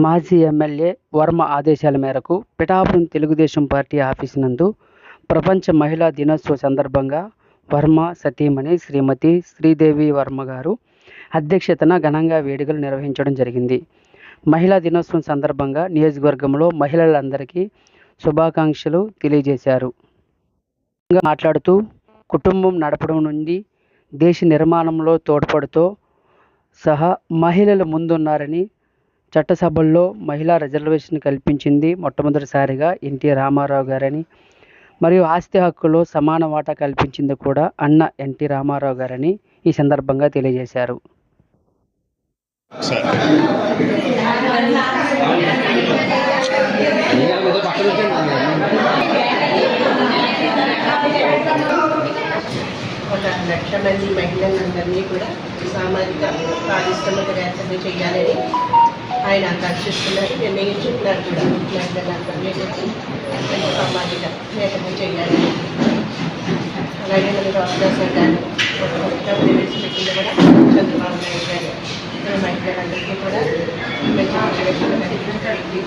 మాజీ ఎమ్మెల్యే వర్మ ఆదేశాల మేరకు పిఠాపురం తెలుగుదేశం పార్టీ ఆఫీసు నందు ప్రపంచ మహిళా దినోత్సవ సందర్భంగా వర్మ సతీమణి శ్రీమతి శ్రీదేవి వర్మ గారు అధ్యక్షతన ఘనంగా వేడుకలు నిర్వహించడం జరిగింది. మహిళా దినోత్సవం సందర్భంగా నియోజకవర్గంలో మహిళలందరికీ శుభాకాంక్షలు తెలియజేశారు. మాట్లాడుతూ కుటుంబం నడపడం నుండి దేశ నిర్మాణంలో తోడ్పడుతూ సహా మహిళలు ముందున్నారని, చట్టసభల్లో మహిళా రిజర్వేషన్ కల్పించింది మొట్టమొదటిసారిగా ఎన్టీ రామారావు గారని, మరియు ఆస్తి హక్కులో సమాన వాటా కల్పించింది కూడా అన్న ఎన్టీ రామారావు గారని ఈ సందర్భంగా తెలియజేశారు. ఒక 1,00,000 మంది మహిళలందరినీ కూడా సామాజిక పారిశ్రామికవేత్తలు చేయాలని ఆయన ఆకాంక్షిస్తున్నారు, నిర్ణయించుకున్నారు కూడా. మహిళలందరినీ కూడా సామాజిక వేత్తలు చేయాలని. అలాగే మన రాష్ట్ర సంఘాన్ని ప్రవేశపెట్టింది కూడా చంద్రబాబు నాయుడు గారు. మహిళలందరికీ కూడా మంచి మోటివేషన్ కలిగించడానికి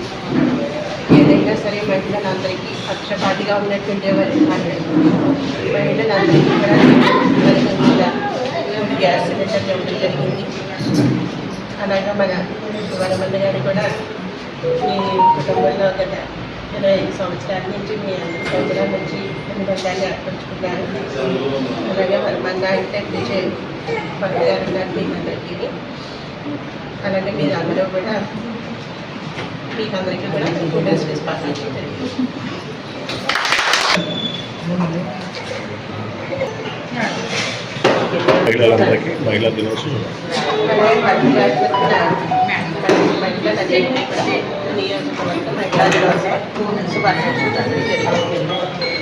ఏదైనా సరే మహిళలందరికీ పక్షపాతిగా ఉన్నట్టుండేవారు. మహిళలందరికీ కూడా గ్యాస్ సిలిండర్ ఇవ్వడం జరిగింది. అలాగే మన వరమన్న గారు కూడా మీ కుటుంబంలో గత 25 సంవత్సరాల నుంచి మీ 5 సంవత్సరాల నుంచి అనుబంధాన్ని ఏర్పరచుకున్నారు. అలాగే వరమన్న అంటే విజయ్ పక్క గారు ఉన్నారు మీకు అందరికీ. అలాగే మీరు అందరూ కూడా మీకు అందరికీ కూడా ఉమెన్స్ డే పాటించడం జరిగింది. మహిళా దినోత్సవం నియోజకవర్గ మహిళా దినోత్సవం శుభాకాంక్షలు.